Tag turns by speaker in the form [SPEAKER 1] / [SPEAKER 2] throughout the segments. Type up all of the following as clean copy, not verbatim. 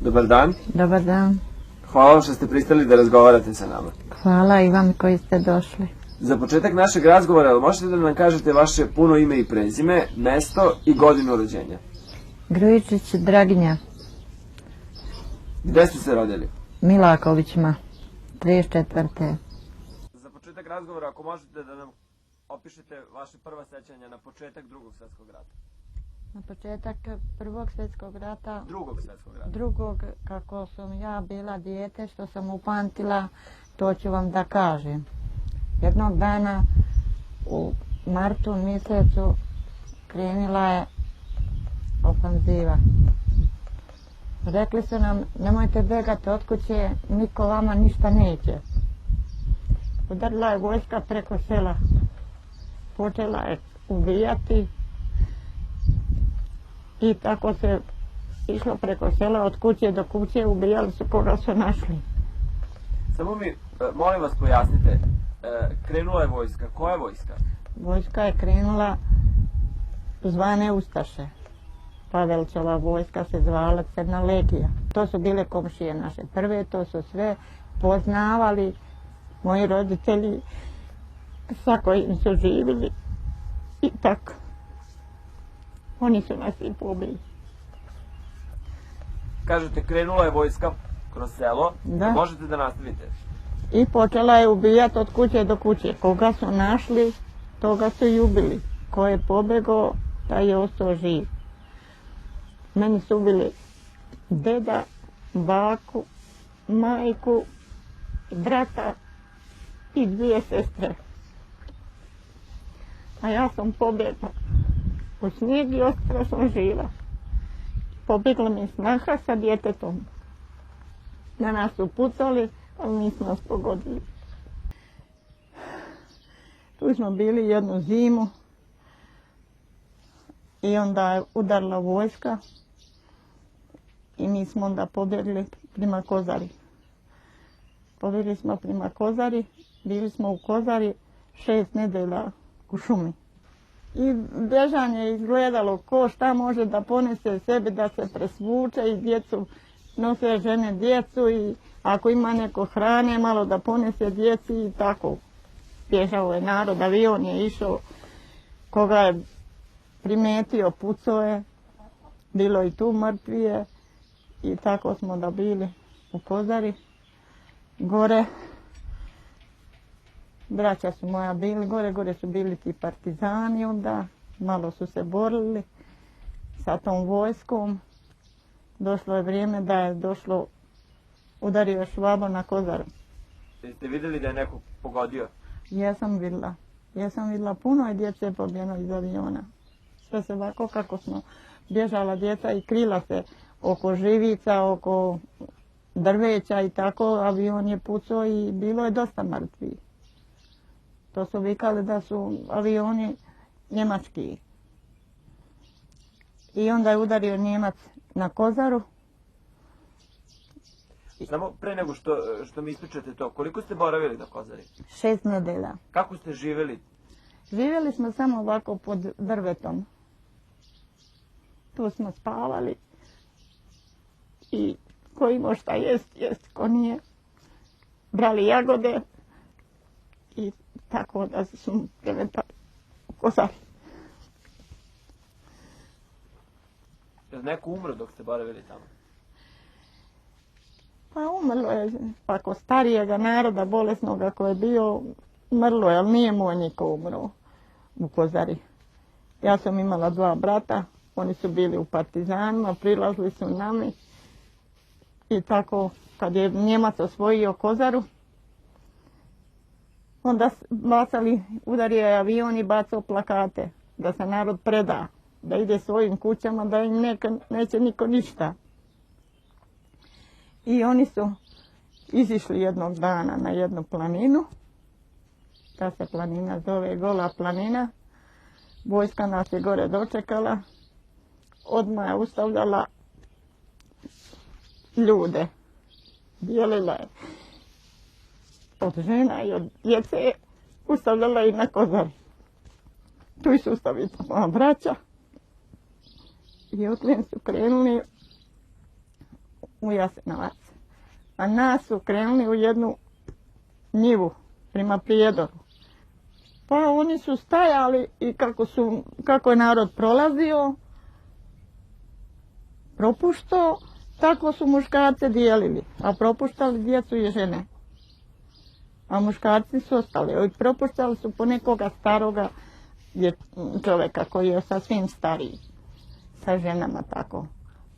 [SPEAKER 1] Dobar dan.
[SPEAKER 2] Dobar dan.
[SPEAKER 1] Hvala vam što ste pristali da razgovarate sa nama.
[SPEAKER 2] Hvala i vam koji ste došli.
[SPEAKER 1] Za početak našeg razgovora možete da nam kažete vaše puno ime i prezime, mesto i godinu rođenja?
[SPEAKER 2] Grujičić Draginja.
[SPEAKER 1] Gde ste se rodili?
[SPEAKER 2] Milakovićima, 34.
[SPEAKER 1] Za početak razgovora, ako možete da nam opišete vaše prva sećanja na početak Drugog svjetskog rata.
[SPEAKER 2] Na početak Prvog svjetskog rata,
[SPEAKER 1] Drugog svjetskog rata.
[SPEAKER 2] drugog, kako sam ja bila dijete, što sam upamtila, to ću vam da kažem. Jednog dana u martu mjesecu krenila je ofanziva. Rekli su nam, nemojte begati od kuće, niko vama ništa neće. Udarila je vojska preko sela. Počela je ubijati i tako se išlo preko sela od kuće do kuće, ubijali su koga su našli.
[SPEAKER 1] Samo mi, molim vas, pojasnite, krenula je vojska. Koja je vojska?
[SPEAKER 2] Vojska je krenula zvane Ustaše. Pavelićeva vojska se zvala Crna legija. To su bile komšije naše prve, to su sve poznavali moji roditelji sa kojim su živjeli i tako. Oni su nas i pobili.
[SPEAKER 1] Kažete, krenula je vojska kroz selo.
[SPEAKER 2] Da.
[SPEAKER 1] Možete da nastavite?
[SPEAKER 2] I počela je ubijati od kuće do kuće. Koga su našli, toga su i ubili. Ko je pobegao, taj je ostao živ. Meni su ubili deda, baku, majku, brata i 2 sestre. A ja sam pobjegla u snijeg i ostala sam živa. Pobjegla mi snaha sa djetetom. Na nas su pucali, ali nismo nas pogodili. Tu smo bili jednu zimu i onda je udarila vojska i mi smo onda pobjegli prema Kozari. Pobjegli smo prema Kozari, bili smo u Kozari 6 nedelja u šumi. I bežanje je izgledalo ko šta može da ponese sebi, da se presvuče i djecu, nose žene djecu i ako ima neko hrane malo da ponese djeci i tako. Bježao je narod, avion je išao, koga je primetio pucao je, bilo i tu mrtvije i tako smo da bili u Kozari. Gore, braća su moja bili, gore su bili ti partizani onda, malo su se borili sa tom vojskom. Došlo je vrijeme da je došlo, udario Švabo na Kozaru.
[SPEAKER 1] Jeste vidjeli da je neko pogodio?
[SPEAKER 2] Jesam vidjela, puno je djece pobjeno iz aviona. Sve se ovako kako smo bježala djeca i krila se oko živica, oko drveća i tako, avion je pucao i bilo je dosta mrtvi. To su vikali da su avioni njemački. I onda je udario Njemac na Kozaru.
[SPEAKER 1] Samo pre nego što mi ispričate to, koliko ste boravili na Kozari?
[SPEAKER 2] 6 nedelja.
[SPEAKER 1] Kako ste živjeli?
[SPEAKER 2] Živjeli smo samo ovako pod drvetom. Tu smo spavali. I ko imao šta jest, ko nije. Brali jagode i tako da su prevetali u Kozari.
[SPEAKER 1] Je neko umro dok ste boravili tamo?
[SPEAKER 2] Pa umrlo je, pa ko starijega naroda, bolesnoga ko je bio, umrlo je, ali nije moj niko umro u Kozari. Ja sam imala 2 brata, oni su bili u partizanima, prilazili su nami i tako kad je Njemac osvojio Kozaru, onda udario je avion i bacao plakate da se narod preda, da ide svojim kućama, da im neće niko ništa. I oni su izišli jednog dana na jednu planinu, ta se planina zove Gola planina, vojska nas je gore dočekala, odmah je ustavljala ljude, dijelila je od žena i od djece, ustavljala i na Kozari. Tu su ustavili moja braća i otljen su krenuli u Jasenovac. A nas su krenuli u jednu njivu prema Prijedoru. Pa oni su stajali i kako je narod prolazio, propuštao, tako su muškarce dijelili, a propuštali djecu i žene. A muškarci su ostali. I propuštali su po nekoga staroga čovjeka koji je sasvim stariji. Sa ženama tako.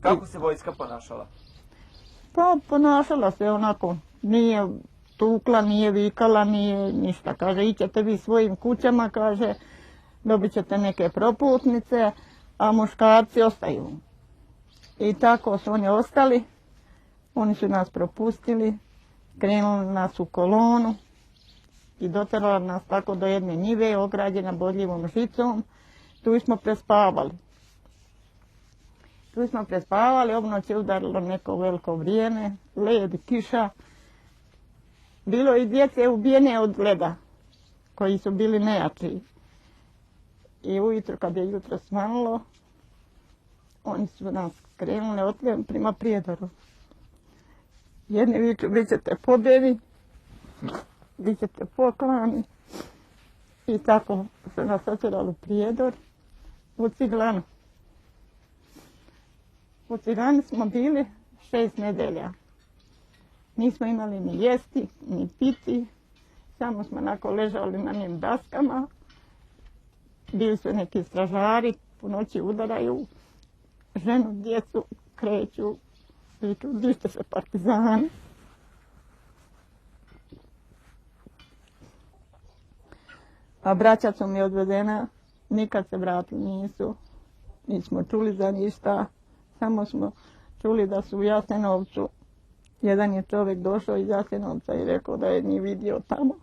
[SPEAKER 1] Kako se vojska ponašala?
[SPEAKER 2] Pa ponašala se onako. Nije tukla, nije vikala, nije ništa. Kaže, ićete vi svojim kućama, kaže, dobit ćete neke proputnice, a muškarci ostaju. I tako su oni ostali. Oni su nas propustili, krenuli nas u kolonu i doterali nas tako do jedne njive ograđena bodljivom žicom. Tu smo prespavali. Obnoć je udarilo neko veliko vrijeme, led, kiša. Bilo i djece ubijene od leda, koji su bili nejači. I ujutro, kad je jutro svanulo, oni su nas krenuli otljem prema Prijedoru. Jedni viču, vi ćete pobjedi, vi ćete poklani. I tako su nas otjerali u Prijedor, u Ciglanu. U Ciglani smo bili 6 nedelja. Nismo imali ni jesti, ni piti, samo smo onako ležali na njim daskama. Bili su neki stražari, po noći udaraju, ženu, djecu kreću, viču, di ste se partizani. A braća su mi odvedena, nikad se vratili nisu, nismo čuli za ništa, samo smo čuli da su u Jasenovcu. Jedan je čovjek došao iz Jasenovca i rekao da je njih vidio tamo.